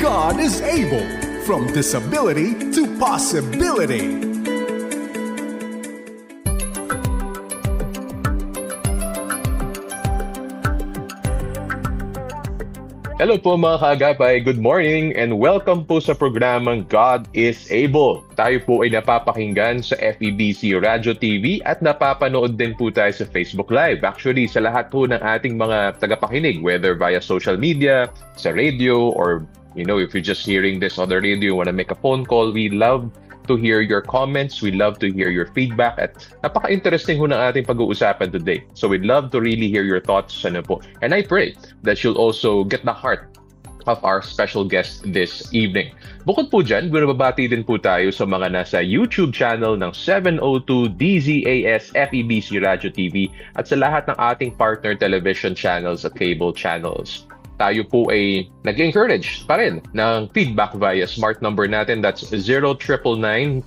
God is able. From disability to possibility. Hello po mga Kaagapay, good morning and welcome po sa programang God is Able. Tayo po ay napapakinggan sa FEBC RadyoTV at napapanood din po tayo sa Facebook Live. Actually, sa lahat po ng ating mga tagapakinig, whether via social media, sa radio, or if you're just hearing this on the radio, want to make a phone call, we love to hear your comments. We love to hear your feedback at napaka-interesting ho ng ating pag-uusapan today. So we'd love to really hear your thoughts. Po. And I pray that you'll also get the heart of our special guest this evening. Bukod po dyan, binabati din po tayo sa mga nasa YouTube channel ng 702 DZAS FEBC RadyoTV at sa lahat ng ating partner television channels at cable channels. Tayo po ay nag-encourage pa rin ng feedback via smart number natin. That's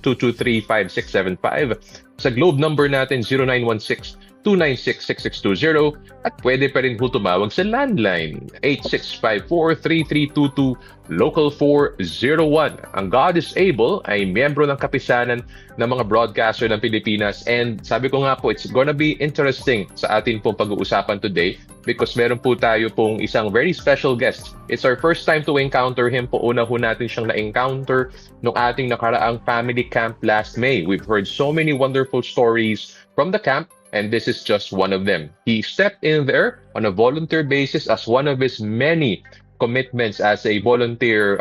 0999-223-5675. Sa globe number natin, 0916-296-6620. At pwede pa rin po tumawag sa landline, 8654-3322, local 401. Ang God is Able ay miyembro ng kapisanan ng mga broadcaster ng Pilipinas. And sabi ko nga po, it's gonna be interesting sa atin pong pag-uusapan today because meron po tayo pong isang very special guest. It's our first time to encounter him po. Una ho natin siyang na-encounter nung ating nakaraang family camp last May. We've heard so many wonderful stories from the camp, and this is just one of them. He stepped in there on a volunteer basis as one of his many commitments as a volunteer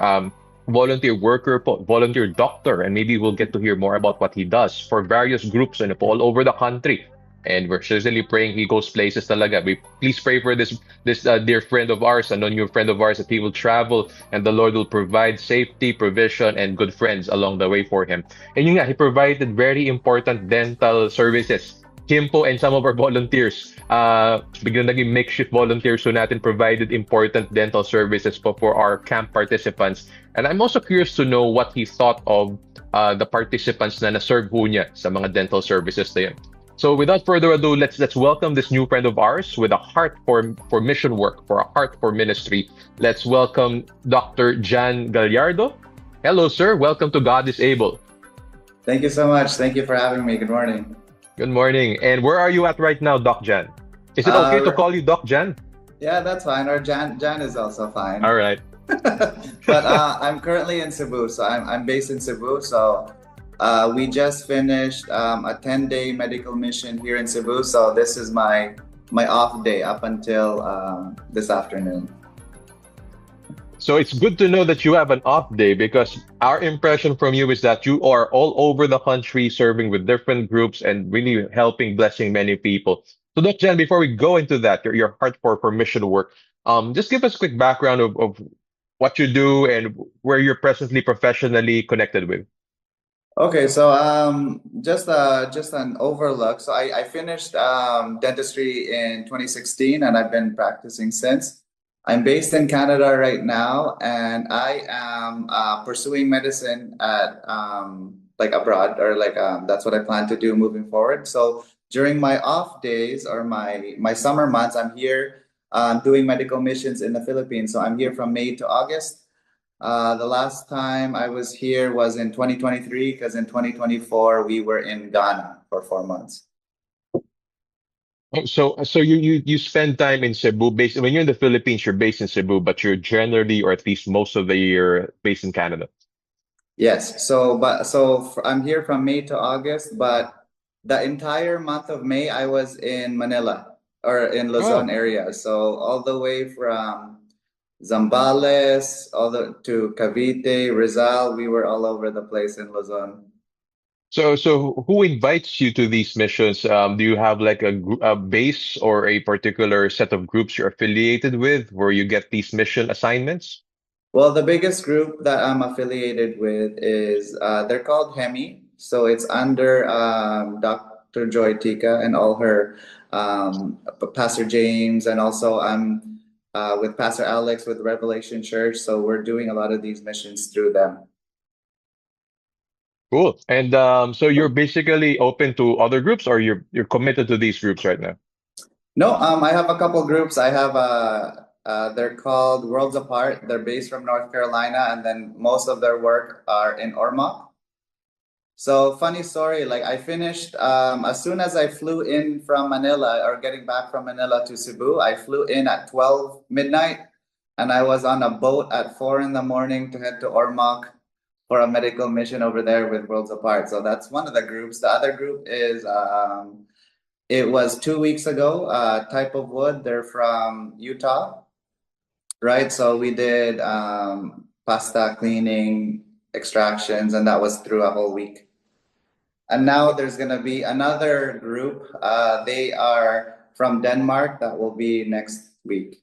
worker, volunteer doctor, and maybe we'll get to hear more about what he does for various groups and all over the country. And we're certainly praying he goes places talaga. Please pray for this dear friend of ours, a new friend of ours, that he will travel and the Lord will provide safety, provision, and good friends along the way for him. And yun nga, he provided very important dental services. Him po and some of our volunteers, biglang naging makeshift volunteers so natin provided important dental services po for our camp participants. And I'm also curious to know what he thought of the participants na na-serve po niya sa mga dental services na yun. So without further ado, let's welcome this new friend of ours with a heart for mission work, for a heart for ministry. Let's welcome Dr. Jan Gallardo. Hello, sir. Welcome to God is Able. Thank you so much. Thank you for having me. Good morning. Good morning. And where are you at right now, Doc Jan? Is it okay to call you Doc Jan? Yeah, that's fine. Or Jan is also fine. All right. But I'm currently in Cebu, so I'm based in Cebu. So we just finished a 10-day medical mission here in Cebu. So this is my off day up until this afternoon. So it's good to know that you have an off day because our impression from you is that you are all over the country serving with different groups and really helping, blessing many people. So Dr. Jan, before we go into that, your heart for mission work, just give us a quick background of what you do and where you're presently professionally connected with. Okay, so just an overlook. So I finished dentistry in 2016 and I've been practicing since. I'm based in Canada right now, and I am pursuing medicine at abroad, or that's what I plan to do moving forward. So during my off days or my summer months, I'm here doing medical missions in the Philippines. So I'm here from May to August. The last time I was here was in 2023, because in 2024 we were in Ghana for 4 months. So you spend time in Cebu. When you're in the Philippines, you're based in Cebu, but you're generally, or at least most of the year, based in Canada. Yes. So I'm here from May to August, but the entire month of May I was in Manila or in Luzon area. So all the way from Zambales to Cavite, Rizal, we were all over the place in Luzon. So who invites you to these missions? Do you have like a base or a particular set of groups you're affiliated with where you get these mission assignments? Well, the biggest group that I'm affiliated with is, they're called HEMI. So it's under Dr. Joy Tika and all her, Pastor James, and also I'm with Pastor Alex with Revelation Church. So we're doing a lot of these missions through them. Cool. And so you're basically open to other groups, or you're committed to these groups right now? No, I have a couple groups. I have They're called Worlds Apart. They're based from North Carolina, and then most of their work are in Ormoc. So funny story, like I finished as soon as I flew in from Manila or getting back from Manila to Cebu, I flew in at 12 midnight and I was on a boat at 4 in the morning to head to Ormoc for a medical mission over there with Worlds Apart. So that's one of the groups. The other group is it was 2 weeks ago, Type of Wood. They're from Utah, right? So we did pasta cleaning, extractions, and that was through a whole week. And now there's gonna be another group. They are from Denmark. That will be next week.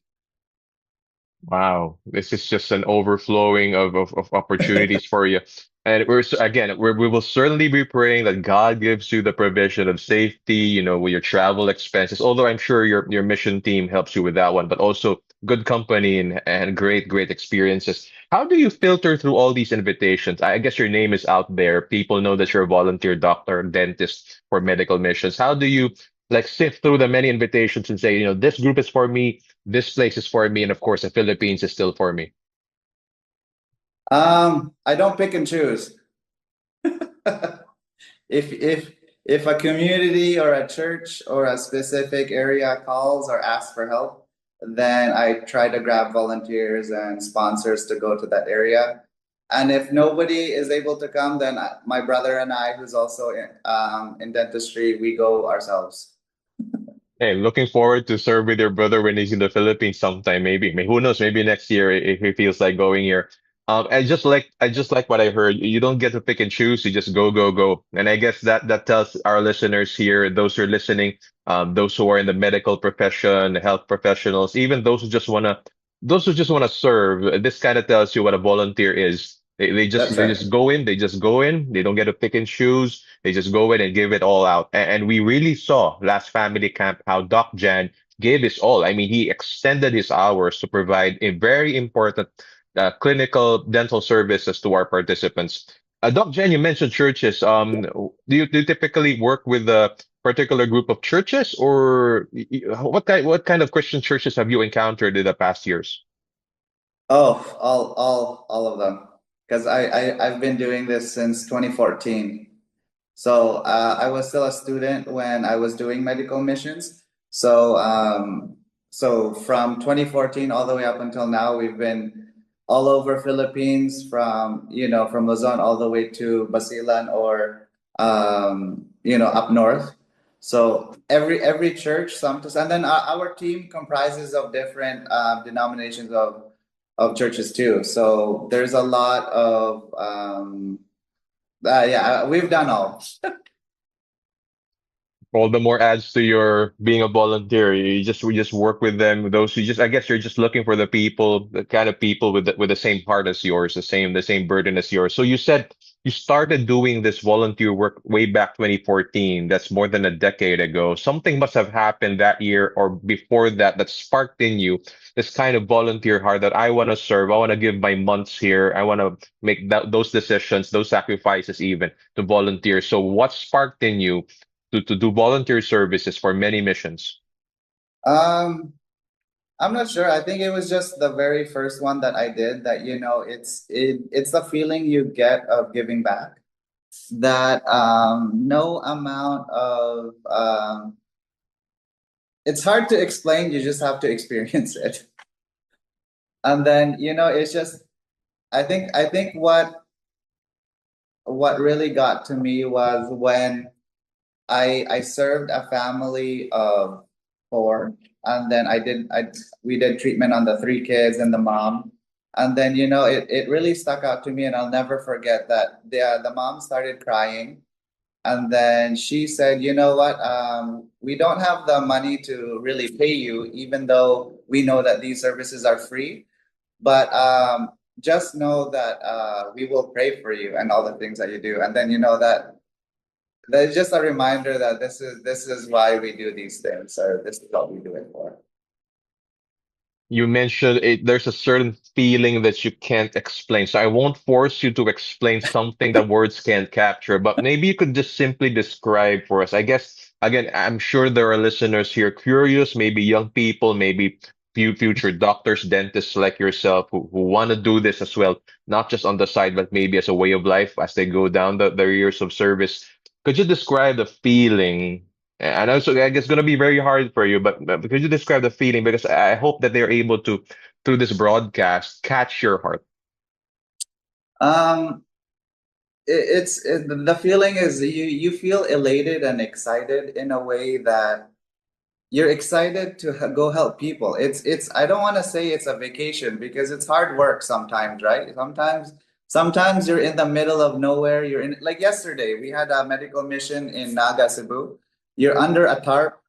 Wow, this is just an overflowing of opportunities for you. And again, we will certainly be praying that God gives you the provision of safety, with your travel expenses. Although I'm sure your mission team helps you with that one, but also good company and great experiences. How do you filter through all these invitations? I guess your name is out there. People know that you're a volunteer doctor, dentist for medical missions. How do you like sift through the many invitations and say, this group is for me, this place is for me, and of course, the Philippines is still for me. I don't pick and choose. If a community or a church or a specific area calls or asks for help, then I try to grab volunteers and sponsors to go to that area. And if nobody is able to come, then my brother and I, who's also in dentistry, we go ourselves. Hey, looking forward to serve with your brother when he's in the Philippines sometime, maybe. Who knows? Maybe next year if he feels like going here. I just like what I heard. You don't get to pick and choose. You just go. And I guess that tells our listeners here, those who are listening, those who are in the medical profession, the health professionals, even those who just wanna serve. This kind of tells you what a volunteer is. They just That's they right. just go in. They just go in. They don't get to pick and choose. They just go in and give it all out. And we really saw last family camp how Doc Jan gave his all. I mean, he extended his hours to provide a very important clinical dental services to our participants. Doc Jan, you mentioned churches. Do you typically work with a particular group of churches, or what kind of Christian churches have you encountered in the past years? Oh, all of them. Because I've been doing this since 2014. So I was still a student when I was doing medical missions. So from 2014 all the way up until now, we've been all over Philippines, from Luzon all the way to Basilan or up north. So every church, sometimes, and then our team comprises of different denominations of churches too. So there's a lot of yeah, we've done all. All the more adds to your being a volunteer. We just work with them. Those who just, I guess you're just looking for the people, the kind of people with the same heart as yours, the same burden as yours. So you said you started doing this volunteer work way back 2014. That's more than a decade ago. Something must have happened that year or before that sparked in you this kind of volunteer heart that I want to serve. I want to give my months here. I want to make those decisions, those sacrifices even to volunteer. So what sparked in you to do volunteer services for many missions? Um, I'm not sure. I think it was just the very first one that I did that, it's the feeling you get of giving back that no amount of it's hard to explain, you just have to experience it. And then, it's just I think what really got to me was when I served a family of four, and then we did treatment on the three kids and the mom, and then it really stuck out to me, and I'll never forget that the mom started crying, and then she said, "You know what? We don't have the money to really pay you, even though we know that these services are free, but just know that we will pray for you and all the things that you do." And then that's just a reminder that this is why we do these things, or this is what we do it for. You mentioned it, there's a certain feeling that you can't explain. So I won't force you to explain something that words can't capture, but maybe you could just simply describe for us. I guess, again, I'm sure there are listeners here curious, maybe young people, maybe future doctors, dentists like yourself who want to do this as well, not just on the side, but maybe as a way of life as they go down the years of service. Could you describe the feeling? I know so I guess it's going to be very hard for you, but could you describe the feeling? Because I hope that they're able to, through this broadcast, catch your heart. Um, the feeling is you feel elated and excited in a way that you're excited to go help people. It's I don't want to say it's a vacation because it's hard work sometimes, right? Sometimes you're in the middle of nowhere. You're in like yesterday, we had a medical mission in Naga, Cebu. You're under a tarp,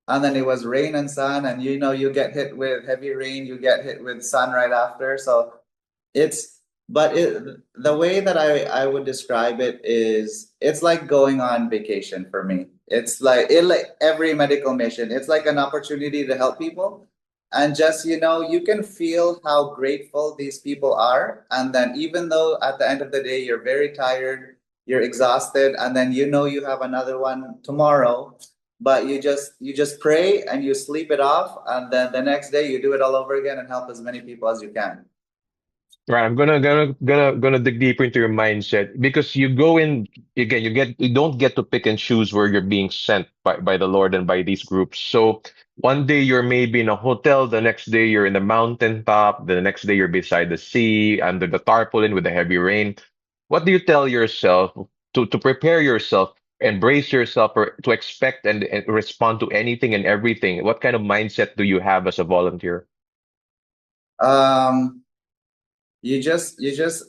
and then it was rain and sun, and you get hit with heavy rain, you get hit with sun right after. So it's but the way that I would describe it is it's like going on vacation for me. It's like every medical mission, it's like an opportunity to help people. And just you can feel how grateful these people are. And then even though at the end of the day you're very tired, you're exhausted, and then you have another one tomorrow, but you just pray and you sleep it off, and then the next day you do it all over again and help as many people as you can. Right, I'm gonna dig deeper into your mindset because you go in again, you don't get to pick and choose where you're being sent by the Lord and by these groups. So one day you're maybe in a hotel, the next day you're in the mountaintop, the next day you're beside the sea, under the tarpaulin with the heavy rain. What do you tell yourself to prepare yourself, embrace yourself, or to expect and respond to anything and everything? What kind of mindset do you have as a volunteer? Um, you just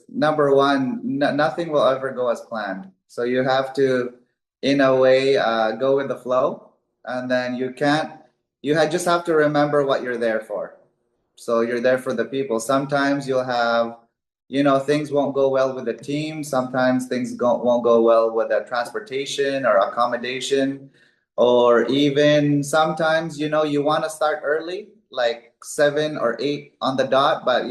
number one, nothing will ever go as planned. So you have to, in a way, go with the flow, and then you can't. Just have to remember what you're there for. So you're there for the people. Sometimes you'll have, things won't go well with the team. Sometimes things won't go well with the transportation or accommodation, or even sometimes, you want to start early, like 7 or 8 on the dot, but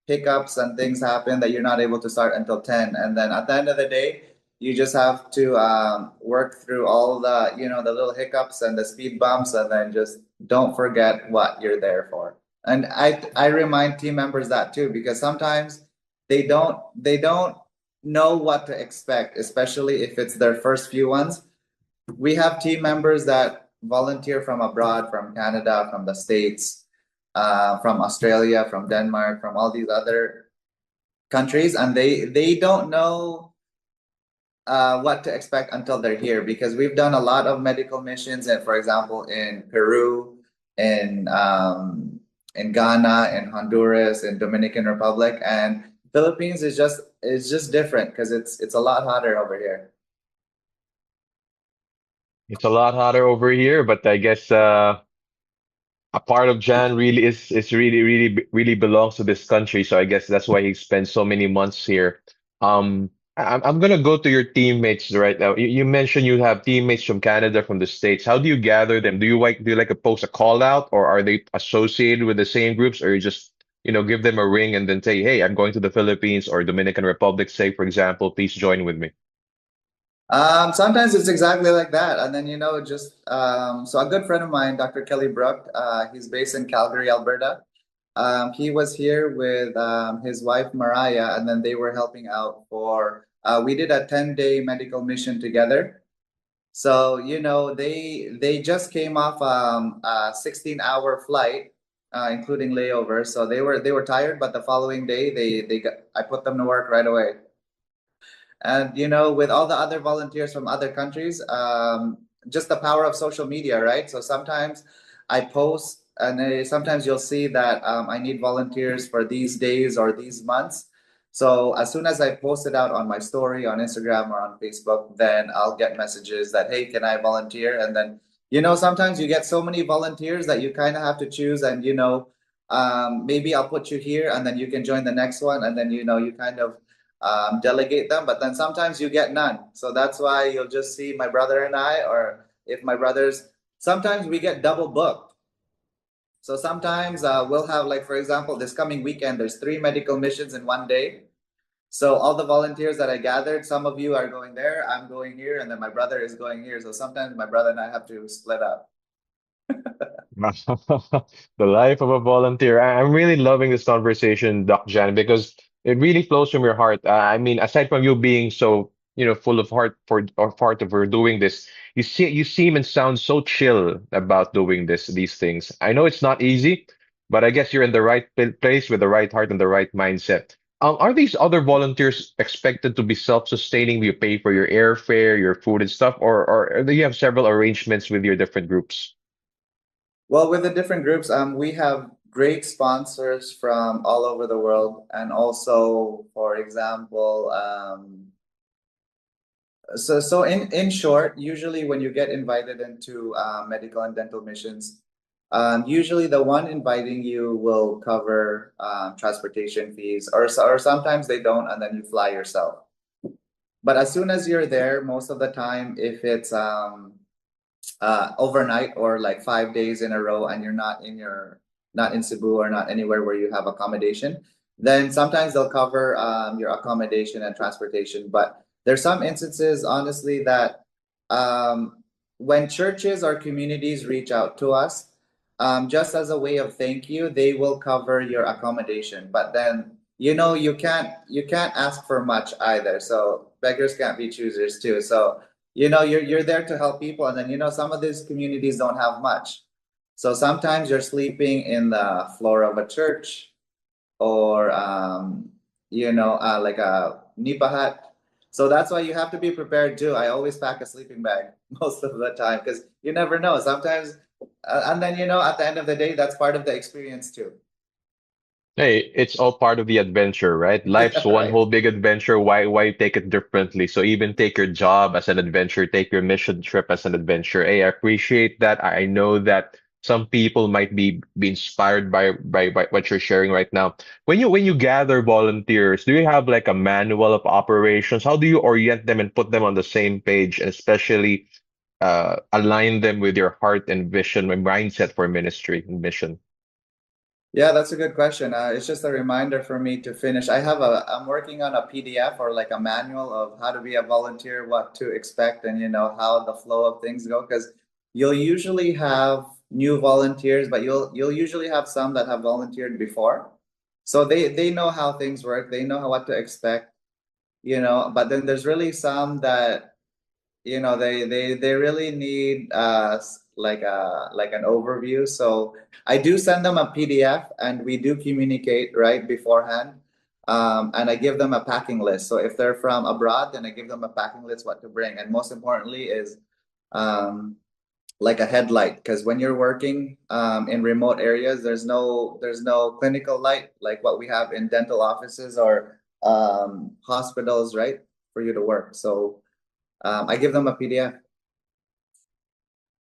hiccups and things happen that you're not able to start until 10. And then at the end of the day, you just have to work through all the little hiccups and the speed bumps, and then just don't forget what you're there for. And I remind team members that too, because sometimes they don't know what to expect, especially if it's their first few ones. We have team members that volunteer from abroad, from Canada, from the States, from Australia, from Denmark, from all these other countries, and they don't know what to expect until they're here, because we've done a lot of medical missions, and for example, in Peru, in in Ghana, in Honduras, in Dominican Republic, and Philippines is just different because it's a lot hotter over here. It's a lot hotter over here, but I guess a part of Jan really is really belongs to this country. So I guess that's why he spends so many months here. I'm gonna go to your teammates right now. You mentioned you have teammates from Canada, from the States. How do you gather them? Do you like to post a call out, or are they associated with the same groups, or you just give them a ring and then say, hey, I'm going to the Philippines or Dominican Republic, say for example, please join with me. Sometimes it's exactly like that. And then, just so a good friend of mine, Dr. Kelly Brook, he's based in Calgary, Alberta. He was here with his wife, Mariah, and then they were helping out we did a 10-day medical mission together. So, they just came off a 16-hour flight, including layover. So they were tired, but the following day I put them to work right away. And with all the other volunteers from other countries, just the power of social media, right? So sometimes I post, and sometimes you'll see that I need volunteers for these days or these months. So as soon as I post it out on my story on Instagram or on Facebook, then I'll get messages that, hey, can I volunteer? And then sometimes you get so many volunteers that you kind of have to choose, and maybe I'll put you here and then you can join the next one, and then you kind of delegate them, but then sometimes you get none. So that's why you'll just see my brother and I, or if my brothers, sometimes we get double booked. So sometimes we'll have, like, for example, this coming weekend, there's 3 medical missions in one day. So all the volunteers that I gathered, some of you are going there, I'm going here, and then my brother is going here. So sometimes my brother and I have to split up. The life of a volunteer. I'm really loving this conversation, Doc Jan, because it really flows from your heart. I mean, aside from you being so, full of heart for doing this, you seem and sound so chill about doing these things. I know it's not easy, but I guess you're in the right place with the right heart and the right mindset. Are these other volunteers expected to be self-sustaining? Do you pay for your airfare, your food and stuff, or do you have several arrangements with your different groups? Well, with the different groups, we have great sponsors from all over the world, and also, for example, so in short, usually when you get invited into medical and dental missions, usually the one inviting you will cover transportation fees, or sometimes they don't, and then you fly yourself. But as soon as you're there, most of the time, if it's overnight or like 5 days in a row, and you're not in Cebu or not anywhere where you have accommodation, then sometimes they'll cover your accommodation and transportation. But there's some instances, honestly, that when churches or communities reach out to us, just as a way of thank you, they will cover your accommodation. But then you can't ask for much either. So beggars can't be choosers too. So you're there to help people, and then some of these communities don't have much. So sometimes you're sleeping in the floor of a church, or like a nipa hut. So that's why you have to be prepared too. I always pack a sleeping bag most of the time, because you never know. Sometimes, and then at the end of the day, that's part of the experience too. Hey, it's all part of the adventure, right? Life's Yeah, one right. whole big adventure. Why take it differently? So even take your job as an adventure, take your mission trip as an adventure. Hey, I appreciate that. I know that some people might be inspired by what you're sharing right now. When you gather volunteers, do you have like a manual of operations? How do you orient them and put them on the same page, and especially align them with your heart and vision and mindset for ministry and mission? Yeah, that's a good question. It's just a reminder for me to finish. I'm working on a PDF, or like a manual of how to be a volunteer, what to expect, and how the flow of things go. Because you'll usually have new volunteers, but you'll usually have some that have volunteered before, so they know how things work. They know what to expect. But then there's really some that they really need like an overview. So I do send them a PDF, and we do communicate right beforehand. And I give them a packing list. So if they're from abroad, then I give them a packing list what to bring. And most importantly is um, like a headlight, because when you're working in remote areas, there's no clinical light like what we have in dental offices or hospitals, right? For you to work. So I give them a PDF.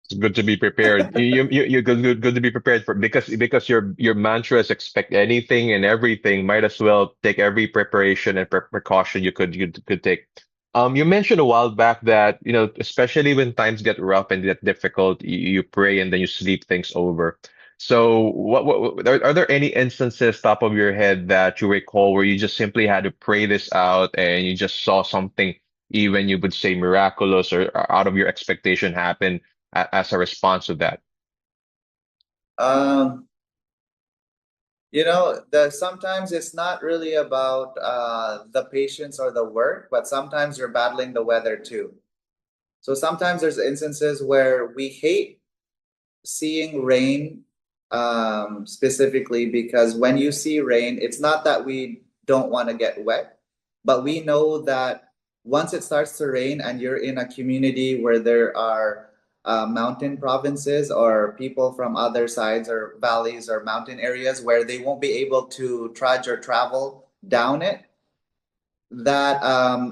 It's good to be prepared. You're good to be prepared for, because your mantra is expect anything and everything. Might as well take every preparation and precaution you could take. You mentioned a while back that especially when times get rough and get difficult, you pray and then you sleep things over. So are there any instances top of your head that you recall where you just simply had to pray this out and you just saw something, even you would say miraculous or out of your expectation happen as a response to that? Um, sometimes it's not really about the patients or the work, but sometimes you're battling the weather too. So sometimes there's instances where we hate seeing rain, specifically because when you see rain, it's not that we don't want to get wet, but we know that once it starts to rain and you're in a community where there are mountain provinces or people from other sides or valleys or mountain areas where they won't be able to trudge or travel down it, that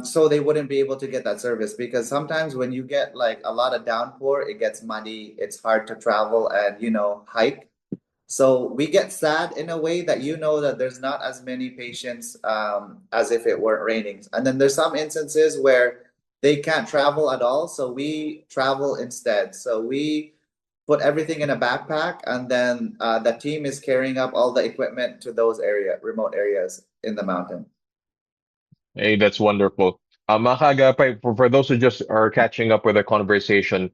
so they wouldn't be able to get that service, because sometimes when you get like a lot of downpour, it gets muddy, it's hard to travel and hike. So we get sad in a way that that there's not as many patients as if it weren't raining. And then there's some instances where they can't travel at all, so we travel instead. So we put everything in a backpack, and then the team is carrying up all the equipment to those remote areas in the mountain. Hey, that's wonderful. Mga Kaagapay, for those who just are catching up with the conversation,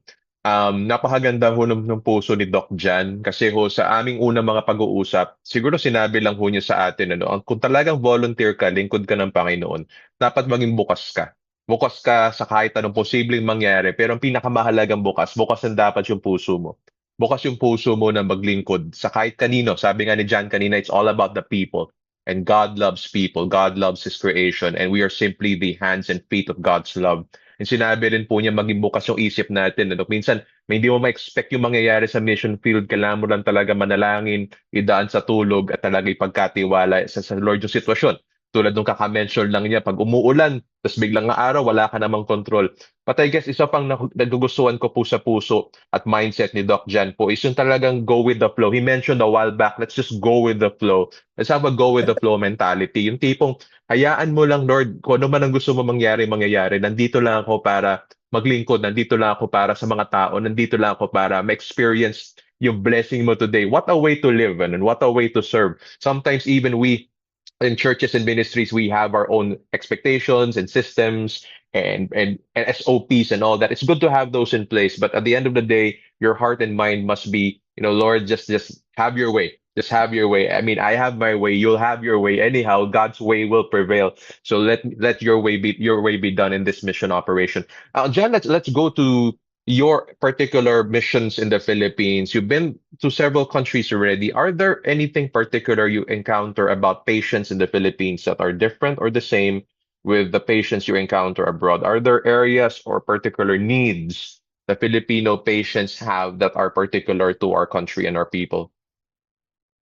Napakaganda ho ng puso ni Doc Jan kasi ho sa aming unang mga pag-uusap, siguro sinabi lang ho niya sa atin, ano, kung talagang volunteer ka, lingkod ka ng Panginoon, dapat maging bukas ka. Bukas ka sa kahit anong posibleng mangyari, pero ang pinakamahalagang bukas, bukas ang dapat yung puso mo. Bukas yung puso mo na maglingkod sa kahit kanino. Sabi nga ni Jan kanina, it's all about the people. And God loves people. God loves His creation. And we are simply the hands and feet of God's love. And sinabi rin po niya maging bukas yung isip natin. Ano? Minsan, may hindi mo ma-expect yung mangyayari sa mission field. Kailangan mo lang talaga manalangin, idaan sa tulog, at talaga ipagkatiwala sa Lord yung sitwasyon. Tulad nung kaka-mention lang niya, pag umuulan, tapos biglang nga araw, wala ka namang control. But I guess isa pang nagugustuhan ko po sa puso at mindset ni Doc Jan po is yung talagang go with the flow. He mentioned a while back, let's just go with the flow. Let's have a go with the flow mentality. Yung tipong, hayaan mo lang, Lord, kung ano man ang gusto mo mangyari, mangyayari. Nandito lang ako para maglingkod, nandito lang ako para sa mga tao, nandito lang ako para ma-experience yung blessing mo today. What a way to live and what a way to serve. Sometimes even we in churches and ministries, we have our own expectations and systems and SOPs and all that. It's good to have those in place, but at the end of the day, your heart and mind must be, Lord, just have your way. Just have your way. I mean, I have my way. You'll have your way. Anyhow, God's way will prevail. So let your way be done in this mission operation. John, let's go to your particular missions in the Philippines. You've been to several countries already. Are there anything particular you encounter about patients in the Philippines that are different or the same with the patients you encounter abroad? Are there areas or particular needs the Filipino patients have that are particular to our country and our people?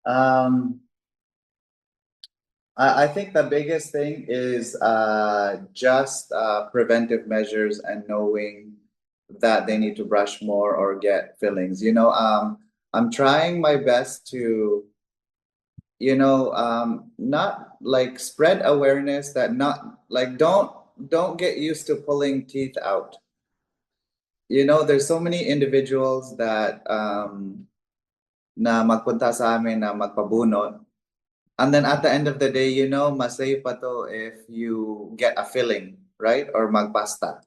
Um, I think the biggest thing is just preventive measures and knowing that they need to brush more or get fillings. I'm trying my best to, not like spread awareness that not like don't get used to pulling teeth out. There's so many individuals that na magpunta sa amin na magpabunot. And then at the end of the day, masay pa to if you get a filling, right? Or magpasta.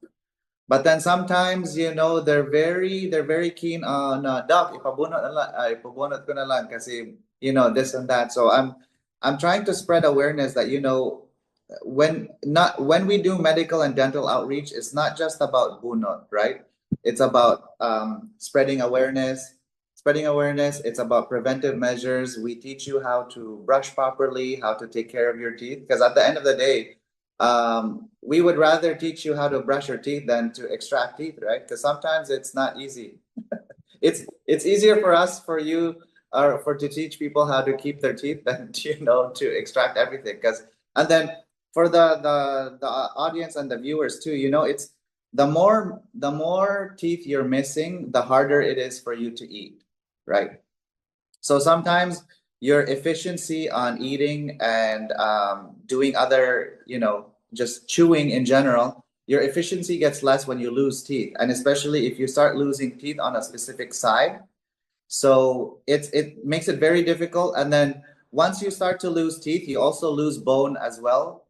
But then sometimes, they're very keen on, Doc, ipabunot ko na lang kasi, this and that. So I'm trying to spread awareness that, when we do medical and dental outreach, it's not just about bunot, right? It's about spreading awareness. It's about preventive measures. We teach you how to brush properly, how to take care of your teeth. Because at the end of the day, we would rather teach you how to brush your teeth than to extract teeth, right? Because sometimes it's not easy. It's easier for you or to teach people how to keep their teeth than to extract everything. And then for the audience and the viewers too, it's the more teeth you're missing, the harder it is for you to eat, right? So sometimes your efficiency on eating and doing other, just chewing in general, your efficiency gets less when you lose teeth, and especially if you start losing teeth on a specific side. So it makes it very difficult. And then once you start to lose teeth, you also lose bone as well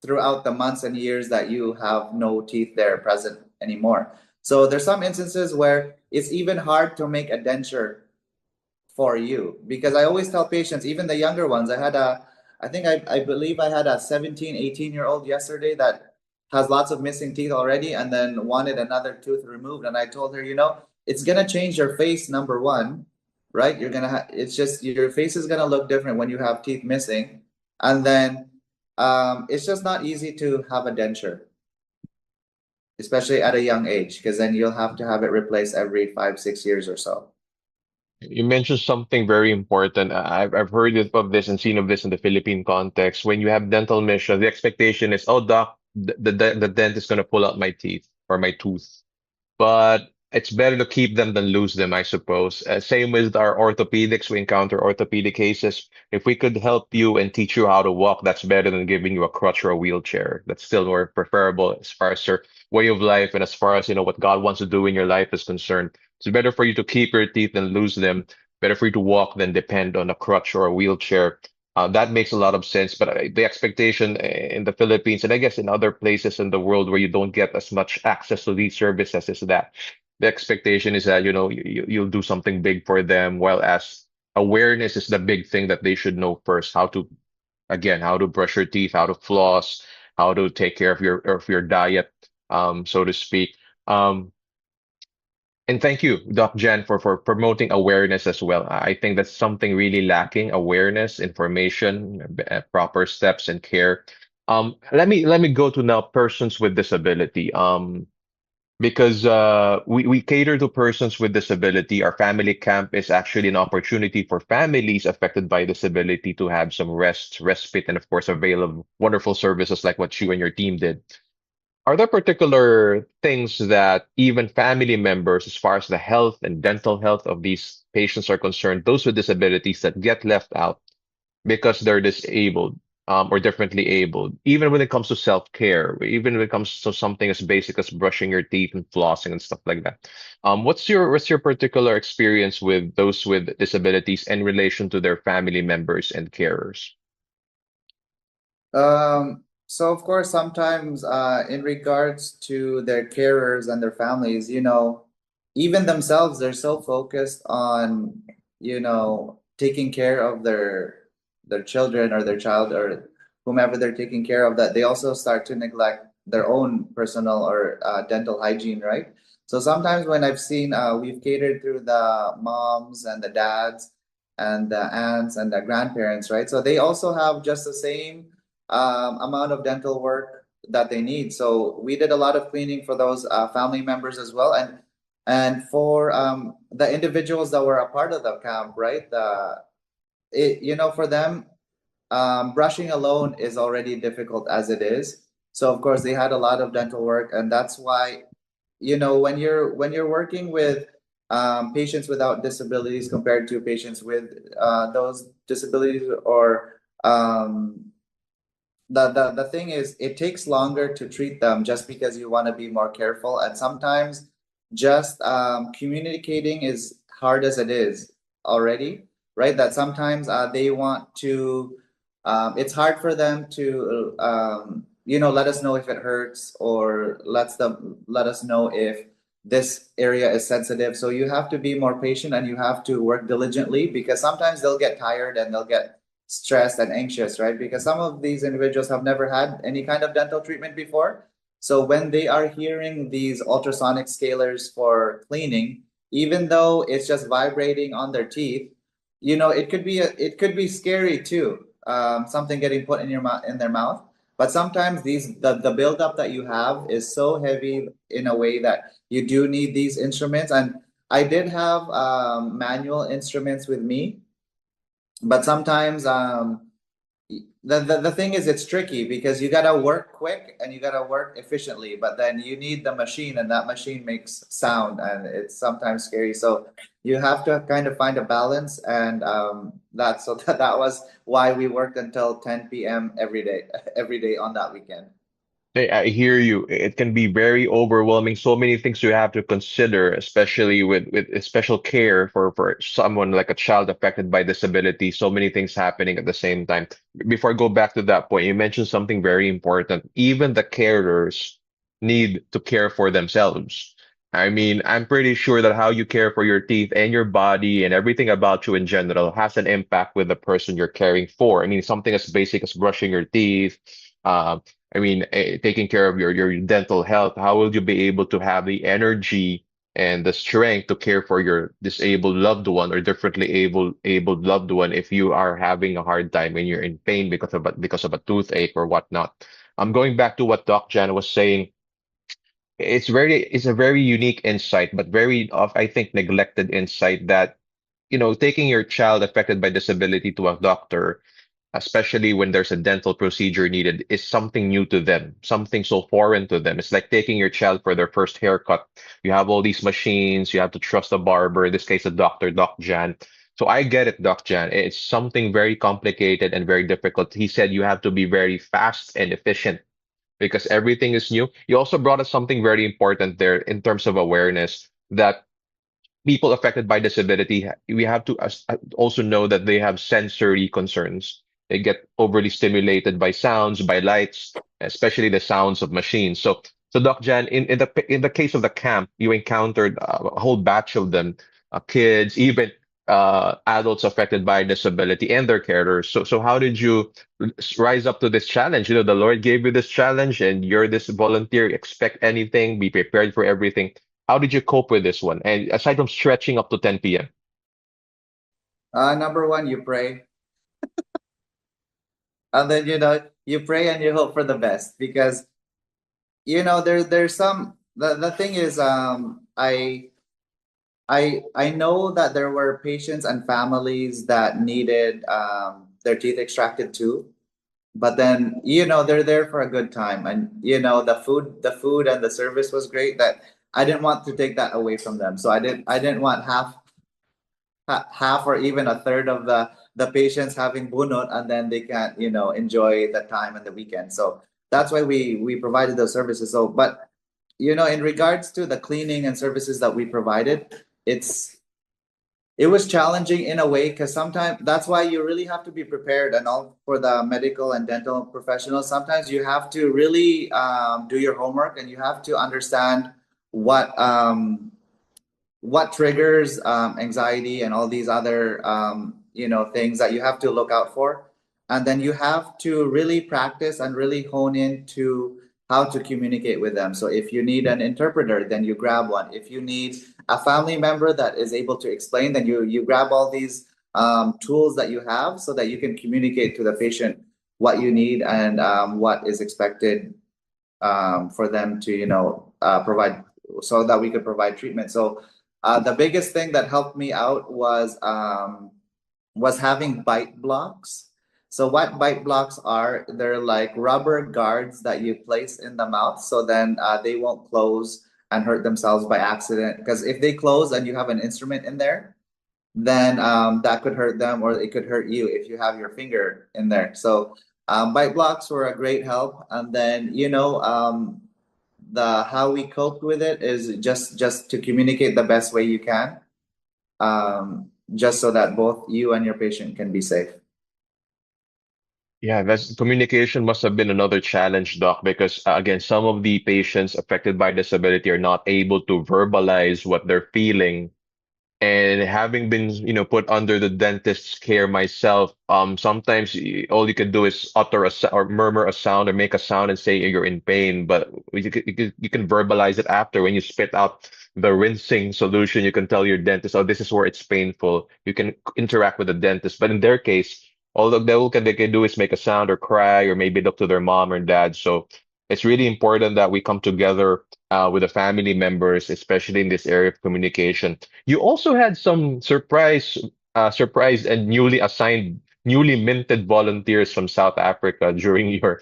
throughout the months and years that you have no teeth there present anymore. So there's some instances where it's even hard to make a denture for you, because I always tell patients, even the younger ones, I believe I had a 17, 18-year-old yesterday that has lots of missing teeth already and then wanted another tooth removed. And I told her, it's gonna change your face, number one, right? It's just your face is gonna look different when you have teeth missing. And then it's just not easy to have a denture, especially at a young age, because then you'll have to have it replaced every 5, 6 years or so. You mentioned something very important. I've heard of this and seen of this in the Philippine context. When you have dental mission, the expectation is, oh, doc, the dentist is going to pull out my teeth or my tooth. But it's better to keep them than lose them, I suppose. Same with our orthopedics. We encounter orthopedic cases. If we could help you and teach you how to walk, that's better than giving you a crutch or a wheelchair. That's still more preferable as far as your way of life and as far as, what God wants to do in your life is concerned. It's better for you to keep your teeth than lose them. Better for you to walk than depend on a crutch or a wheelchair. That makes a lot of sense. But the expectation in the Philippines and I guess in other places in the world where you don't get as much access to these services is that the expectation is that, you'll do something big for them, while as awareness is the big thing that they should know first. How to brush your teeth, how to floss, how to take care of your diet, so to speak. Um, and thank you, Doc Jen, for promoting awareness as well. I think that's something really lacking: awareness, information, proper steps and care. Let me go to now persons with disability. Because we cater to persons with disability. Our family camp is actually an opportunity for families affected by disability to have some respite, and of course, avail of wonderful services like what you and your team did. Are there particular things that even family members, as far as the health and dental health of these patients are concerned, those with disabilities, that get left out because they're disabled, or differently abled, even when it comes to self-care, even when it comes to something as basic as brushing your teeth and flossing and stuff like that? What's your particular experience with those with disabilities in relation to their family members and carers? So of course, sometimes in regards to their carers and their families, even themselves, they're so focused on, taking care of their children or their child or whomever they're taking care of, that they also start to neglect their own personal or dental hygiene, right? So sometimes when I've seen, we've catered through the moms and the dads and the aunts and the grandparents, right? So they also have just the same amount of dental work that they need. So we did a lot of cleaning for those family members as well, and for the individuals that were a part of the camp, right? For them, brushing alone is already difficult as it is. So of course they had a lot of dental work, and that's why, when you're working with patients without disabilities compared to patients with those disabilities, or the thing is, it takes longer to treat them just because you want to be more careful, and sometimes just communicating is hard as it is already, right? That sometimes they want to, it's hard for them to, let us know if it hurts, or let us know if this area is sensitive. So you have to be more patient and you have to work diligently, because sometimes they'll get tired and they'll get stressed and anxious, right? Because some of these individuals have never had any kind of dental treatment before. So when they are hearing these ultrasonic scalers for cleaning, even though it's just vibrating on their teeth, it could be scary too. Something getting put in your mouth, in their mouth. But sometimes the buildup that you have is so heavy in a way that you do need these instruments. And I did have manual instruments with me, but sometimes the thing is, it's tricky because you gotta work quick and you gotta work efficiently, but then you need the machine, and that machine makes sound, and it's sometimes scary. So you have to kind of find a balance, and that was why we worked until 10 p.m. every day, every day on that weekend. Hey, I hear you. It can be very overwhelming. So many things you have to consider, especially with special care for someone like a child affected by disability. So many things happening at the same time. Before I go back to that point, you mentioned something very important. Even the carers need to care for themselves. I mean, I'm pretty sure that how you care for your teeth and your body and everything about you in general has an impact with the person you're caring for. I mean, something as basic as brushing your teeth. I mean, taking care of your dental health, how will you be able to have the energy and the strength to care for your disabled loved one or differently abled loved one if you are having a hard time and you're in pain because of a toothache or whatnot? I'm going back to what Doc Jan was saying. It's a very unique insight, but very of I think neglected insight that taking your child affected by disability to a doctor, especially when there's a dental procedure needed, is something new to them, something so foreign to them. It's like taking your child for their first haircut. You have all these machines, you have to trust a barber, in this case, a doctor, Doc Jan. So I get it, Doc Jan. It's something very complicated and very difficult. He said you have to be very fast and efficient because everything is new. You also brought us something very important there in terms of awareness that people affected by disability, we have to also know that they have sensory concerns. They get overly stimulated by sounds, by lights, especially the sounds of machines. So So, Doc Jan, in the case of the camp, you encountered a whole batch of them, kids, even adults affected by disability and their carers. So how did you rise up to this challenge? You know, the Lord gave you this challenge, and you're this volunteer. Expect anything, be prepared for everything. How did you cope with this one? And aside from stretching up to 10 p.m. Number one, you pray, and then you pray and you hope for the best because there's some the thing is I know that there were patients and families that needed their teeth extracted too. But then, they're there for a good time. And, the food and the service was great that I didn't want to take that away from them. So I didn't want half or even a third of the patients having bunot and then they can't, enjoy the time and the weekend. So that's why we provided those services. So, but, in regards to the cleaning and services that we provided, it was challenging in a way because sometimes that's why you really have to be prepared and all for the medical and dental professionals. Sometimes you have to really do your homework and you have to understand what triggers anxiety and all these other things that you have to look out for. And then you have to really practice and really hone into how to communicate with them. So if you need an interpreter, then you grab one. If you need a family member that is able to explain, then you grab all these tools that you have so that you can communicate to the patient what you need and what is expected for them to provide so that we could provide treatment. So the biggest thing that helped me out was having bite blocks. So what bite blocks are, they're like rubber guards that you place in the mouth so then they won't close and hurt themselves by accident. Because if they close and you have an instrument in there, then that could hurt them or it could hurt you if you have your finger in there. So bite blocks were a great help. And then, the how we coped with it is just to communicate the best way you can, just so that both you and your patient can be safe. Yeah, that's communication must have been another challenge, Doc, because again, some of the patients affected by disability are not able to verbalize what they're feeling. And having been, put under the dentist's care myself, sometimes all you can do is utter or murmur a sound or make a sound and say you're in pain. But you can verbalize it after when you spit out the rinsing solution. You can tell your dentist, "Oh, this is where it's painful." You can interact with the dentist. But in their case, all they can do is make a sound or cry or maybe look to their mom or dad. So it's really important that we come together with the family members, especially in this area of communication. You also had some surprise and newly minted volunteers from South Africa during your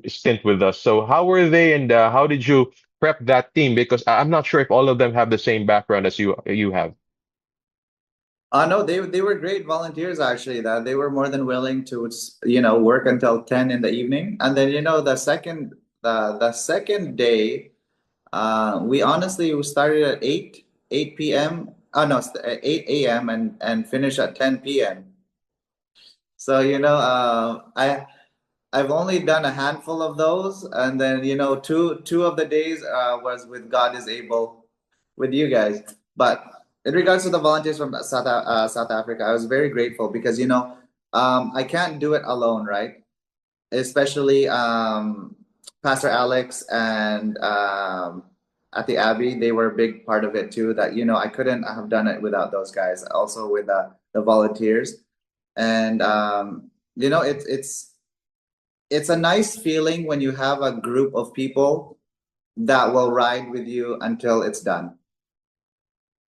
stint with us. So how were they, and how did you prep that team? Because I'm not sure if all of them have the same background as you have. No, they were great volunteers actually. That they were more than willing to work until 10 in the evening. And then the second day, we honestly started at 8 p.m. Oh no, 8 a.m. and finish at 10 p.m. So I've only done a handful of those, and then two of the days was with God is able with you guys. But in regards to the volunteers from South Africa, I was very grateful because I can't do it alone, right? Especially Pastor Alex and Atty Abby, they were a big part of it too. That I couldn't have done it without those guys. Also with the volunteers, and it's a nice feeling when you have a group of people that will ride with you until it's done.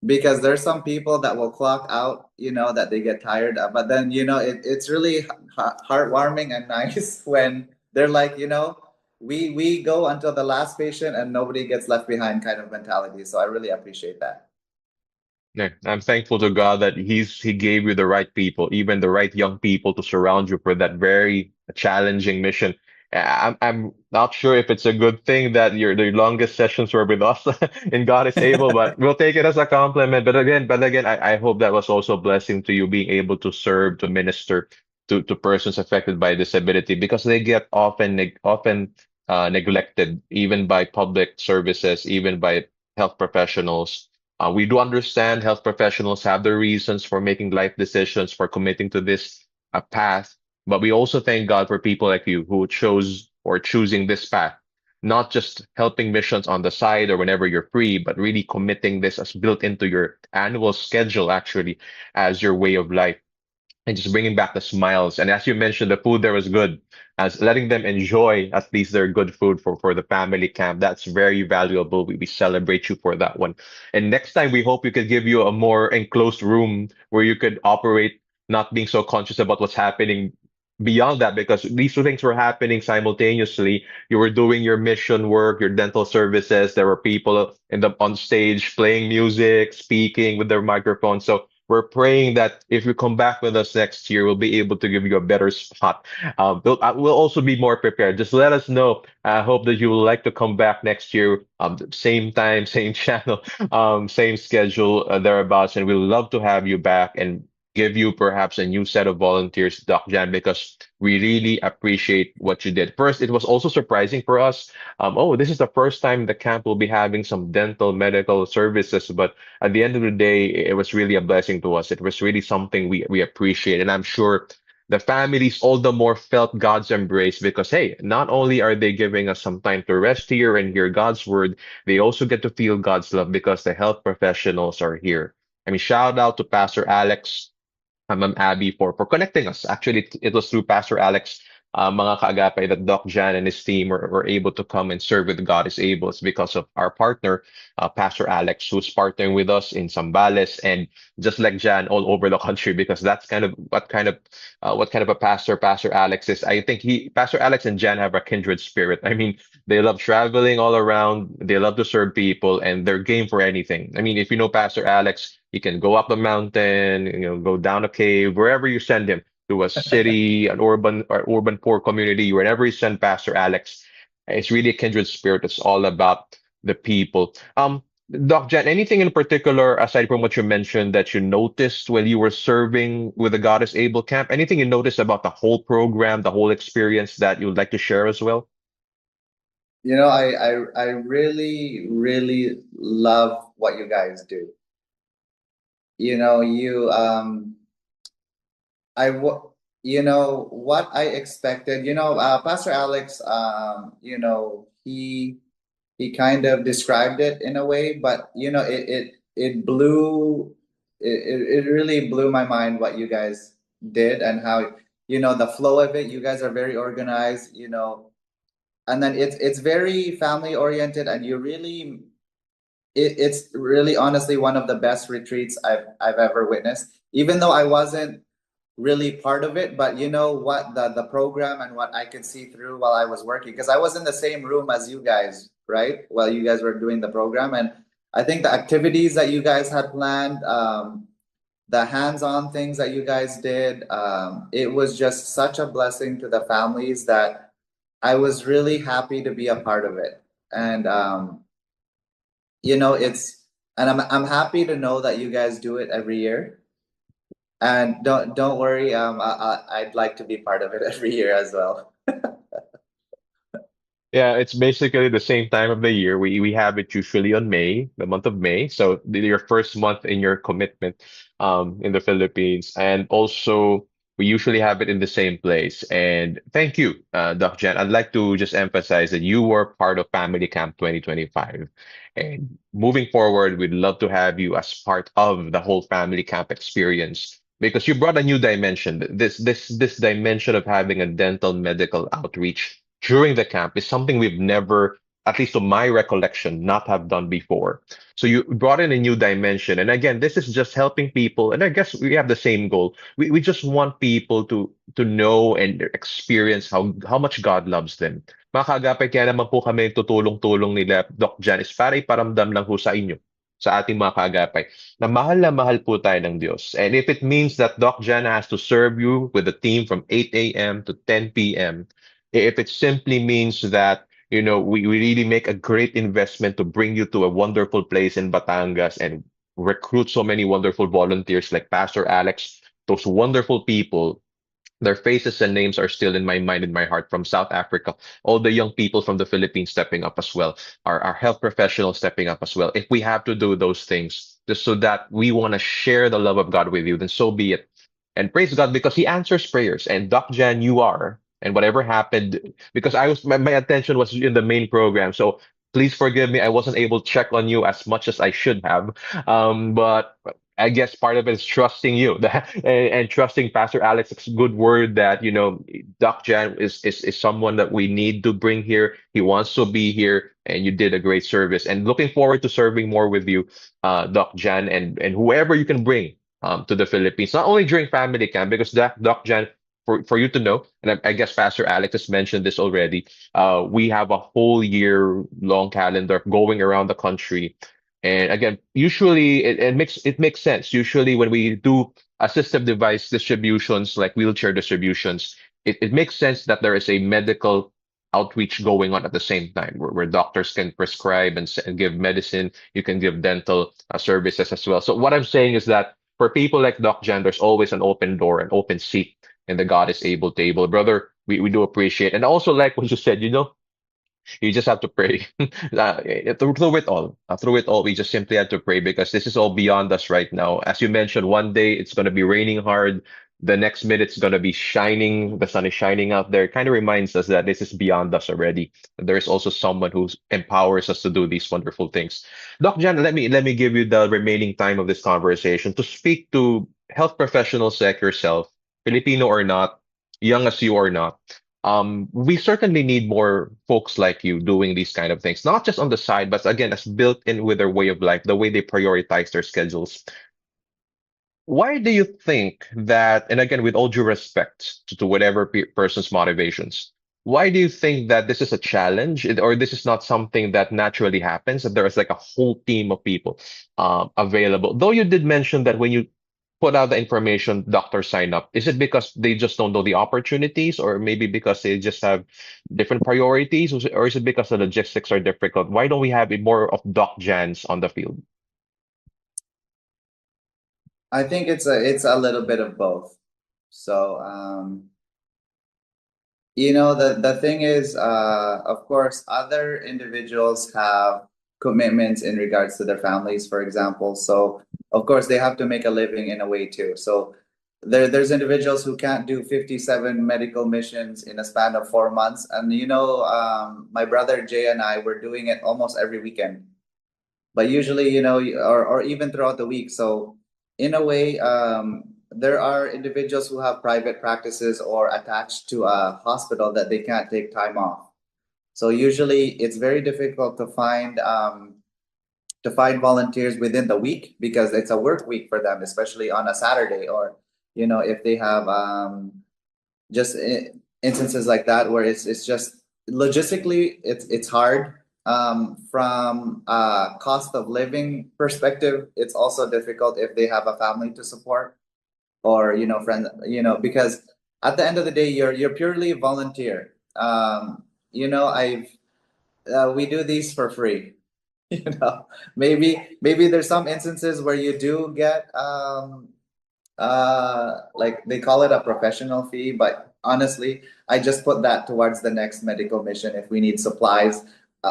Because there's some people that will clock out, that they get tired of. But then, it's really heartwarming and nice when they're like, we go until the last patient and nobody gets left behind kind of mentality. So I really appreciate that. Yeah, I'm thankful to God that He gave you the right people, even the right young people to surround you for that very challenging mission. I'm not sure if it's a good thing that the longest sessions were with us and God is able, but we'll take it as a compliment. But again, I hope that was also a blessing to you being able to serve, to minister to persons affected by disability because they get often neglected, even by public services, even by health professionals. We do understand health professionals have their reasons for making life decisions, for committing to this path, but we also thank God for people like you who chose or choosing this path, not just helping missions on the side or whenever you're free, but really committing this as built into your annual schedule, actually, as your way of life and just bringing back the smiles. And as you mentioned, the food there was good. As letting them enjoy at least their good food for the family camp. That's very valuable. We celebrate you for that one. And next time, we hope we could give you a more enclosed room where you could operate, not being so conscious about what's happening beyond that, because these two things were happening simultaneously. You were doing your mission work, your dental services. There were people in the on stage playing music, speaking with their microphones. So we're praying that if you come back with us next year, we'll be able to give you a better spot. We'll also be more prepared. Just let us know. I hope that you would like to come back next year. Same time, same channel, same schedule, thereabouts. And we'd love to have you back and give you perhaps a new set of volunteers, Doc Jan, because we really appreciate what you did. First, it was also surprising for us. Oh, this is the first time the camp will be having some dental medical services, but at the end of the day, it was really a blessing to us. It was really something we appreciate. And I'm sure the families all the more felt God's embrace because, hey, not only are they giving us some time to rest here and hear God's word, they also get to feel God's love because the health professionals are here. I mean, shout out to Pastor Alex, Ma'am Abby, for connecting us. Actually, it was through Pastor Alex, mga kaagapay, that Doc Jan and his team were able to come and serve with God is able. It's because of our partner, Pastor Alex, who's partnering with us in Zambales and just like Jan all over the country, because that's kind of what kind of a pastor Pastor Alex is. I think Pastor Alex and Jan have a kindred spirit. I mean, they love traveling all around. They love to serve people, and they're game for anything. I mean, if you know Pastor Alex, he can go up a mountain, go down a cave, wherever you send him, to a city, an urban poor community, wherever you send Pastor Alex. It's really a kindred spirit. It's all about the people. Doc Jan, anything in particular aside from what you mentioned that you noticed when you were serving with the God is Able camp? Anything you noticed about the whole program, the whole experience that you would like to share as well? I really, really love what you guys do. You know, you I w- you know what I expected. Pastor Alex, he kind of described it in a way, but it really blew my mind what you guys did and how the flow of it. You guys are very organized, and then it's very family oriented, and it's really honestly one of the best retreats I've ever witnessed. Even though I wasn't really part of it, but you know what, the program and what I could see through while I was working, because I was in the same room as you guys, right? While you guys were doing the program, and I think the activities that you guys had planned, the hands-on things that you guys did, it was just such a blessing to the families that I was really happy to be a part of it. And I'm happy to know that you guys do it every year. And don't worry, I'd like to be part of it every year as well. Yeah, it's basically the same time of the year. We have it usually on May, the month of May. So your first month in your commitment in the Philippines. And also we usually have it in the same place. And thank you, Doc Jan. I'd like to just emphasize that you were part of Family Camp 2025. And moving forward, we'd love to have you as part of the whole Family Camp experience because you brought a new dimension. This dimension of having a dental medical outreach during the camp is something we've never, at least to my recollection, not have done before. So you brought in a new dimension. And again, this is just helping people. And I guess we have the same goal. We just want people to know and experience how much God loves them. Mga kaagapay, kaya naman po kami tutulong-tulong nila, Doc Jan, is para iparamdam lang po sa inyo, sa ating mga kaagapay, na mahal po tayo ng Diyos. And if it means that Doc Jan has to serve you with a team from 8 a.m. to 10 p.m., if it simply means that we really make a great investment to bring you to a wonderful place in Batangas and recruit so many wonderful volunteers like Pastor Alex, those wonderful people, Their faces and names are still in my mind, in my heart, from South Africa. All the young people from the Philippines stepping up as well. Our health professionals stepping up as well. If we have to do those things just so that we want to share the love of God with you, then so be it. And praise God because He answers prayers. And Doc Jan, you are. And whatever happened, because my attention was in the main program. So please forgive me. I wasn't able to check on you as much as I should have. But I guess part of it is trusting you that, and trusting Pastor Alex's good word that, Doc Jan is someone that we need to bring here. He wants to be here, and you did a great service. And looking forward to serving more with you, Doc Jan, and whoever you can bring to the Philippines, not only during family camp, because that, Doc Jan, for you to know, and I guess Pastor Alex has mentioned this already, we have a whole year long calendar going around the country. And again, usually it makes sense. Usually when we do assistive device distributions like wheelchair distributions, it makes sense that there is a medical outreach going on at the same time where doctors can prescribe and give medicine. You can give dental services as well. So what I'm saying is that for people like Doc Jan, there's always an open door, an open seat in the God is able table. Brother, we do appreciate. And I also like what you said, you just have to pray. Through it all, we just simply have to pray because this is all beyond us right now. As you mentioned, one day it's going to be raining hard. The next minute it's going to be shining. The sun is shining out there. It kind of reminds us that this is beyond us already. There is also someone who empowers us to do these wonderful things. Doc Jan, let me give you the remaining time of this conversation to speak to health professionals like yourself, Filipino or not, young as you or not. We certainly need more folks like you doing these kind of things, not just on the side, but again, as built in with their way of life, the way they prioritize their schedules. Why do you think that, and again, with all due respect to whatever person's motivations, why do you think that this is a challenge or this is not something that naturally happens, that there is like a whole team of people available? Though you did mention that when you put out the information, doctors sign up. Is it because they just don't know the opportunities, or maybe because they just have different priorities, or is it because the logistics are difficult? Why don't we have more of Doc Jans on the field? I think it's a little bit of both. So the thing is, of course, other individuals have commitments in regards to their families, for example. So of course they have to make a living in a way too. So there's individuals who can't do 57 medical missions in a span of 4 months. And my brother Jay and I were doing it almost every weekend. But usually, or even throughout the week. So in a way, there are individuals who have private practices or attached to a hospital that they can't take time off. So usually it's very difficult to find volunteers within the week because it's a work week for them, especially on a Saturday, or if they have just instances like that where it's just logistically it's hard. From a cost of living perspective, it's also difficult if they have a family to support, or friends, because at the end of the day you're purely a volunteer. I've we do these for free. Maybe there's some instances where you do get like they call it a professional fee, but honestly I just put that towards the next medical mission if we need supplies,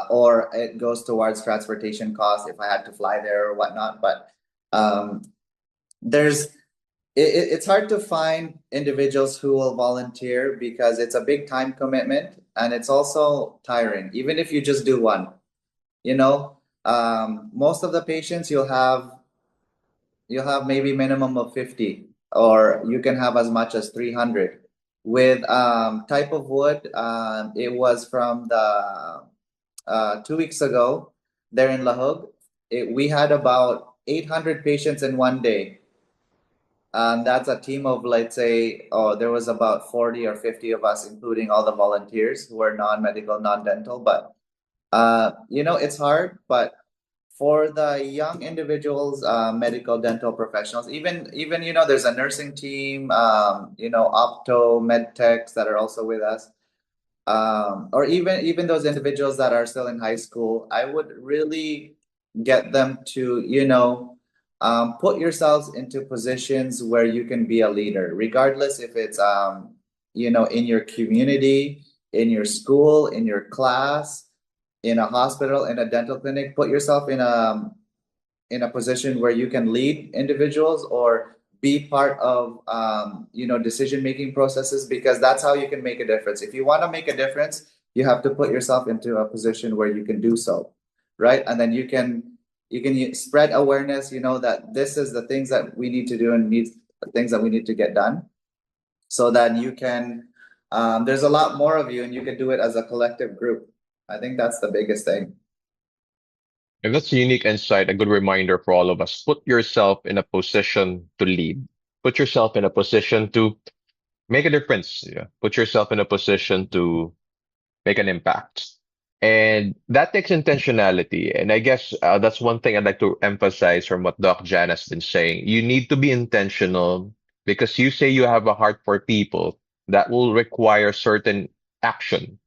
or it goes towards transportation costs if I had to fly there or whatnot. But there's it's hard to find individuals who will volunteer because it's a big time commitment, and it's also tiring even if you just do one. Most of the patients you'll have maybe minimum of 50, or you can have as much as 300. With type of wood, it was from the 2 weeks ago there in Lahog. We had about 800 patients in one day. And that's a team of, let's say, there was about 40 or 50 of us, including all the volunteers who are non-medical, non-dental. But it's hard. But for the young individuals, medical, dental professionals, even there's a nursing team, opto, med techs that are also with us, or even those individuals that are still in high school. I would really get them to put yourselves into positions where you can be a leader, regardless if it's in your community, in your school, in your class, in a hospital, in a dental clinic. Put yourself in a position where you can lead individuals or be part of decision making processes, because that's how you can make a difference. If you want to make a difference, you have to put yourself into a position where you can do so, right? And then you can spread awareness, that this is the things that we need to do and things that we need to get done, so that you can there's a lot more of you and you can do it as a collective group. I think that's the biggest thing. And that's a unique insight, a good reminder for all of us. Put yourself in a position to lead. Put yourself in a position to make a difference. Yeah. Put yourself in a position to make an impact. And that takes intentionality. And I guess that's one thing I'd like to emphasize from what Doc Jan has been saying. You need to be intentional because you say you have a heart for people that will require certain action.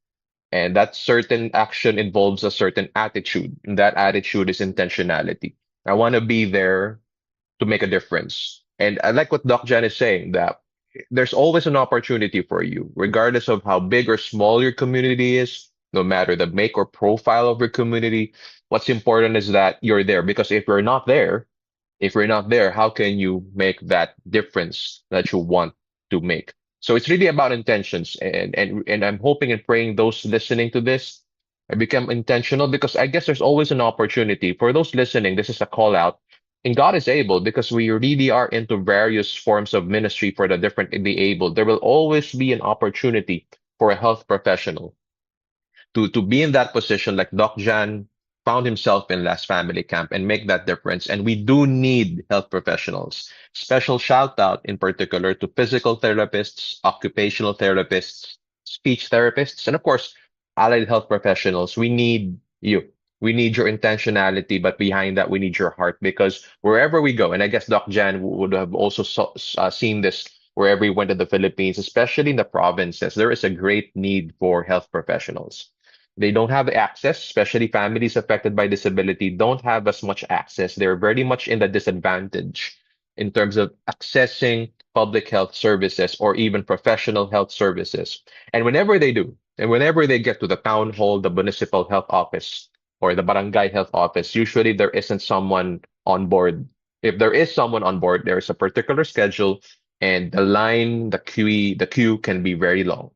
And that certain action involves a certain attitude. And that attitude is intentionality. I want to be there to make a difference. And I like what Doc Jan is saying, that there's always an opportunity for you, regardless of how big or small your community is, no matter the make or profile of your community. What's important is that you're there, because if you're not there, how can you make that difference that you want to make? So it's really about intentions, and I'm hoping and praying those listening to this become intentional, because I guess there's always an opportunity for those listening. This is a call out. And God is able, because we really are into various forms of ministry for the different able. There will always be an opportunity for a health professional to be in that position, like Doc Jan found himself in last family camp, and make that difference. And we do need health professionals. Special shout out in particular to physical therapists, occupational therapists, speech therapists, and of course, allied health professionals. We need you. We need your intentionality, but behind that, we need your heart, because wherever we go, and I guess Doc Jan would have also seen this wherever he went to the Philippines, especially in the provinces, there is a great need for health professionals. They don't have access, especially families affected by disability don't have as much access. They're very much in the disadvantage in terms of accessing public health services or even professional health services. And whenever they do, and whenever they get to the town hall, the municipal health office, or the barangay health office, usually there isn't someone on board. If there is someone on board, there is a particular schedule, and the queue can be very long.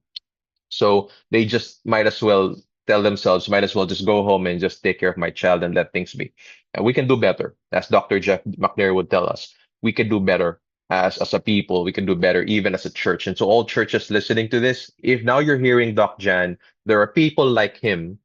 So they just might as well tell themselves, might as well just go home and just take care of my child and let things be. And we can do better. As Dr. Jeff McNair would tell us, we can do better as a people. We can do better even as a church. And so all churches listening to this, if now you're hearing Doc Jan, there are people like him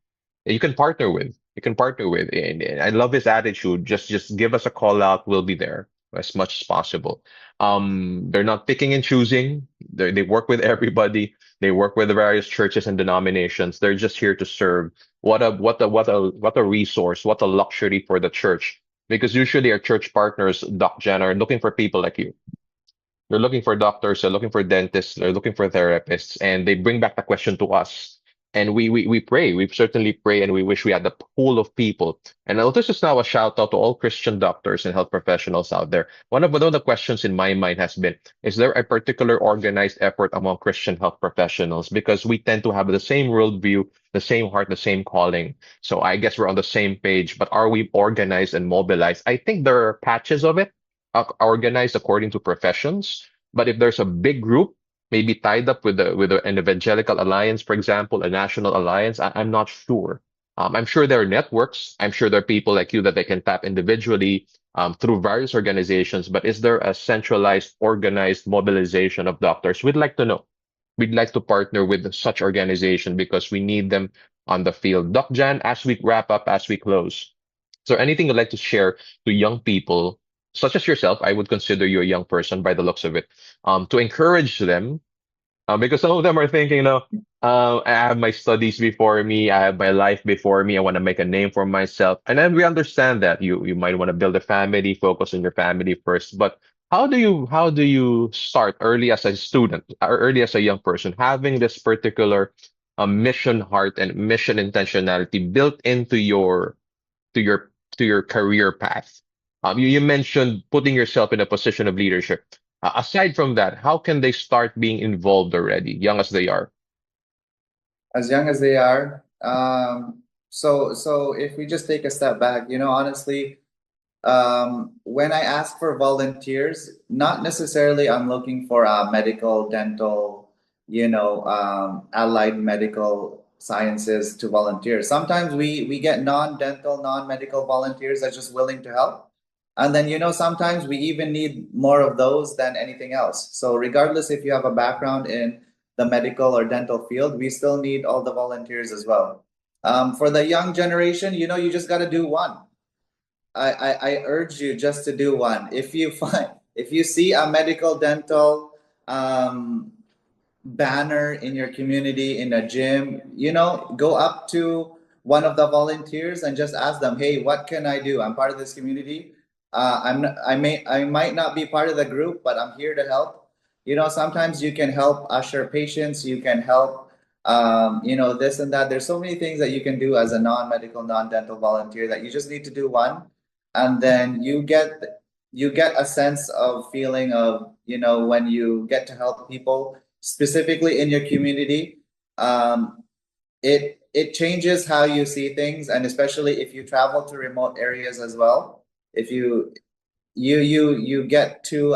that you can partner with. You can partner with. And I love his attitude. Just give us a call out. We'll be there as much as possible. They're not picking and choosing. They work with everybody. They work with the various churches and denominations. They're just here to serve. What a resource, what a luxury for the church. Because usually our church partners, Doc Jan, are looking for people like you. They're looking for doctors, they're looking for dentists, they're looking for therapists, and they bring back the question to us. And we pray, we certainly pray, and we wish we had the pool of people. And this is now a shout out to all Christian doctors and health professionals out there. One of the questions in my mind has been, is there a particular organized effort among Christian health professionals? Because we tend to have the same worldview, the same heart, the same calling. So I guess we're on the same page, but are we organized and mobilized? I think there are patches of it organized according to professions. But if there's a big group, maybe tied up with an evangelical alliance, for example, a national alliance, I'm not sure. I'm sure there are networks. I'm sure there are people like you that they can tap individually through various organizations. But is there a centralized, organized mobilization of doctors? We'd like to know. We'd like to partner with such organization because we need them on the field. Doc Jan, as we wrap up, as we close, is there anything you'd like to share to young people, such as yourself? I would consider you a young person by the looks of it, to encourage them, because some of them are thinking, I have my studies before me, I have my life before me, I want to make a name for myself. And then we understand that you might want to build a family, focus on your family first. But how do you start early as a student, or early as a young person, having this particular mission heart and mission intentionality built into your career path? You mentioned putting yourself in a position of leadership. Aside from that, how can they start being involved already, young as they are? As young as they are. So if we just take a step back, honestly, when I ask for volunteers, not necessarily I'm looking for a medical, dental, allied medical sciences to volunteer. Sometimes we get non-dental, non-medical volunteers that's just willing to help. And then, sometimes we even need more of those than anything else. So regardless if you have a background in the medical or dental field, we still need all the volunteers as well. For the young generation, you just got to do one. I urge you just to do one. If you see a medical dental um, banner in your community in a gym, go up to one of the volunteers and just ask them, "Hey, what can I do? I'm part of this community. I might not be part of the group, but I'm here to help." Sometimes you can help usher patients, you can help this and that. There's so many things that you can do as a non-medical, non-dental volunteer that you just need to do one, and then you get a sense of feeling of, when you get to help people specifically in your community. It changes how you see things, and especially if you travel to remote areas as well. If you get to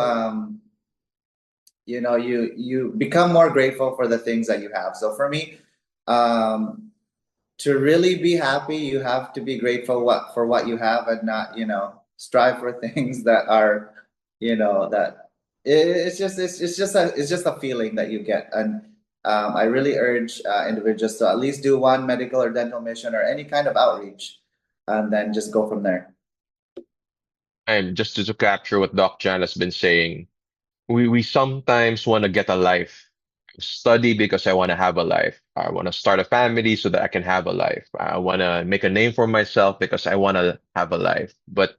you become more grateful for the things that you have. So for me, um, to really be happy, you have to be grateful for what you have, and not, strive for things that are, that it's just a feeling that you get. And I really urge individuals to at least do one medical or dental mission or any kind of outreach, and then just go from there. And just to capture what Doc Jan has been saying, we sometimes want to get a life. Study because I want to have a life. I want to start a family so that I can have a life. I want to make a name for myself because I want to have a life. But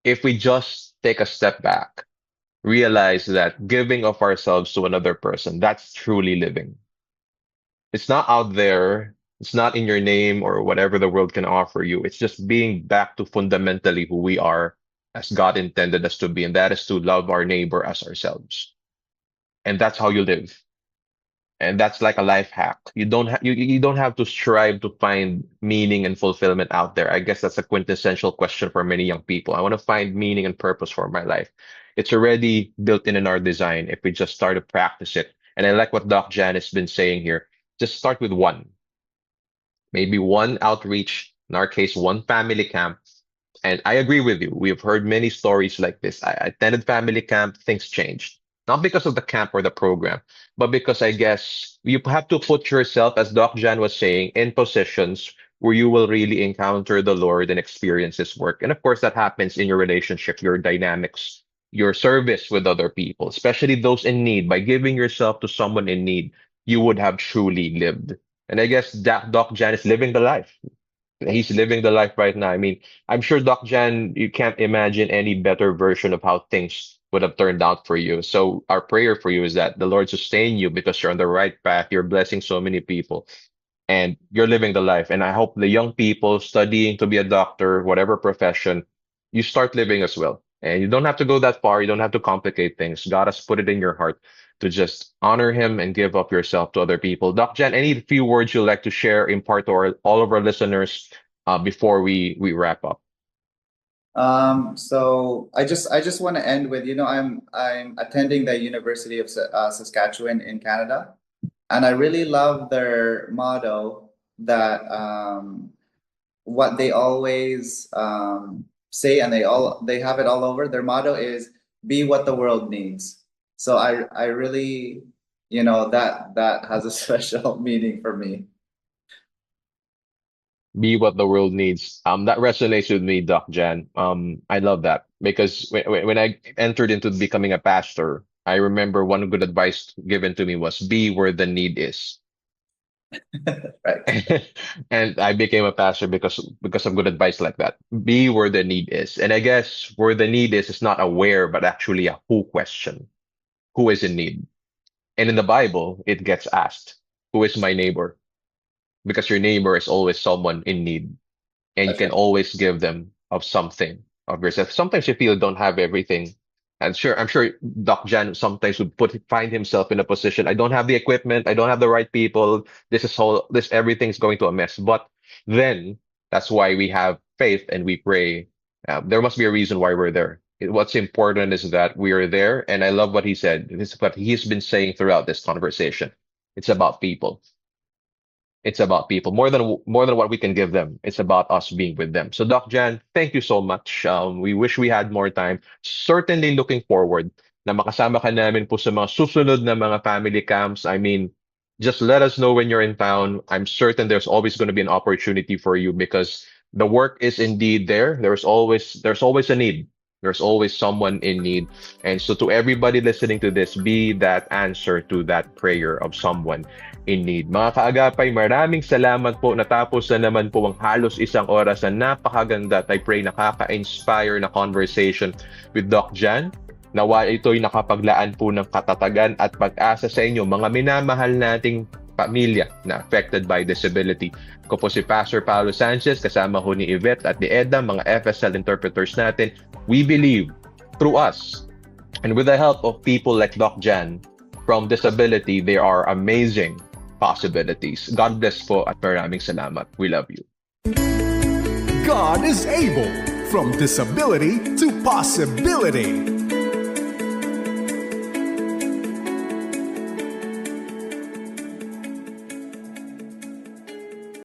if we just take a step back, realize that giving of ourselves to another person, that's truly living. It's not out there. It's not in your name or whatever the world can offer you. It's just being back to fundamentally who we are as God intended us to be, and that is to love our neighbor as ourselves. And that's how you live. And that's like a life hack. You don't have to strive to find meaning and fulfillment out there. I guess that's a quintessential question for many young people. I want to find meaning and purpose for my life. It's already built in our design if we just start to practice it. And I like what Doc Jan has been saying here. Just start with one, maybe one outreach, in our case, one family camp. And I agree with you. We've heard many stories like this. I attended family camp, things changed. Not because of the camp or the program, but because I guess you have to put yourself, as Doc Jan was saying, in positions where you will really encounter the Lord and experience His work. And of course, that happens in your relationship, your dynamics, your service with other people, especially those in need. By giving yourself to someone in need, you would have truly lived. And I guess that Doc Jan is living the life. He's living the life right now. I mean, I'm sure Doc Jan, you can't imagine any better version of how things would have turned out for you. So our prayer for you is that the Lord sustain you because you're on the right path. You're blessing so many people and you're living the life. And I hope the young people studying to be a doctor, whatever profession, you start living as well. And you don't have to go that far. You don't have to complicate things. God has put it in your heart to just honor Him and give up yourself to other people. Doc Jan, any few words you'd like to share, impart to all of our listeners before we wrap up? So I just want to end with, I'm attending the University of Saskatchewan in Canada, and I really love their motto that what they always say, and they have it all over. Their motto is "Be what the world needs." So I really, that has a special meaning for me. Be what the world needs. That resonates with me, Doc Jan. I love that because when I entered into becoming a pastor, I remember one good advice given to me was be where the need is. Right. And I became a pastor because of good advice like that. Be where the need is. And I guess where the need is not a where, but actually a who question. Who is in need? And in the Bible, it gets asked, who is my neighbor? Because your neighbor is always someone in need, and you That's can right. always give them of something of yourself. Sometimes you feel you don't have everything, I'm sure Doc Jan sometimes would find himself in a position. I don't have the equipment. I don't have the right people. Everything's going to a mess. But then that's why we have faith and we pray. There must be a reason why we're there. What's important is that we are there. And I love what he said. This is what he's been saying throughout this conversation. It's about people. It's about people more than what we can give them. It's about us being with them. So, Doc Jan, thank you so much. We wish we had more time. Certainly looking forward na makasama ka namin po sa mga susunod na mga family camps. I mean, just let us know when you're in town. I'm certain there's always going to be an opportunity for you because the work is indeed there. There's always a need. There's always someone in need. And so to everybody listening to this, be that answer to that prayer of someone in need. Mga kaagapay, maraming salamat po. Natapos na naman po ang halos isang oras na napakaganda at I pray nakaka-inspire na conversation with Doc Jan. Nawa ito'y nakapaglaan po ng katatagan at pag-asa sa inyo, mga minamahal nating pamilya na affected by disability. Ko po si Pastor Paulo Sanchez, kasama ho ni Yvette at ni Edda, mga FSL interpreters natin. We believe through us and with the help of people like Doc Jan from disability, there are amazing possibilities. God bless po at maraming salamat. We love you. God is able. From disability to possibility.